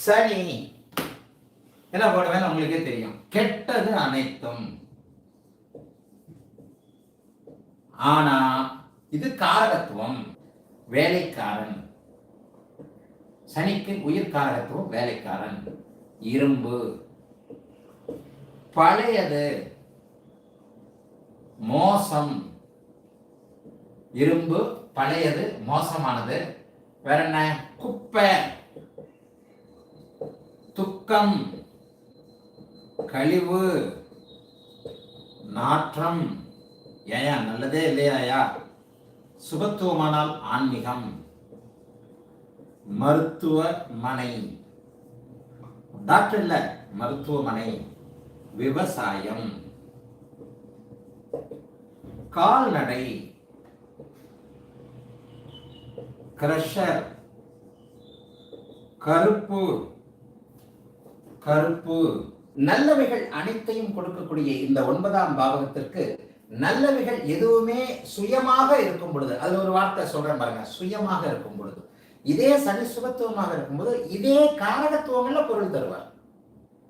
சனி என்ன போடுவேன் உங்களுக்கே தெரியும். கெட்டது அனைத்தும். ஆனா இது காரகத்துவம், வேலைக்காரன். சனிக்கு உயிர் காரகத்துவம் வேலைக்காரன். இரும்பு பழையது, மோசம். இரும்பு பழையது, மோசமானது. வேற என்ன? குப்பை, துக்கம், கழிவு, நாற்றம். ஏயா நல்லதே இல்லையா? சுபத்துவமானால் ஆன்மீகம். மருத்துவமனை, டாக்டர் இல்ல, மருத்துவமனை. விவசாயம், கால்நடை, கிரஷர், கருப்பு. நல்லவைகள் அனைத்தையும் கொடுக்கக்கூடிய இந்த 9ஆம் பாவகத்திற்கு நல்லவைகள் எதுவுமே சுயமாக இருக்கும் பொழுது, அதுல ஒரு வார்த்தை சொல்றேன் பாருங்க, சுயமாக இருக்கும் பொழுது, இதே சனி சுபத்துவமாக இருக்கும்போது இதே காரகத்துவங்கள்ல பொருள் தருவார்.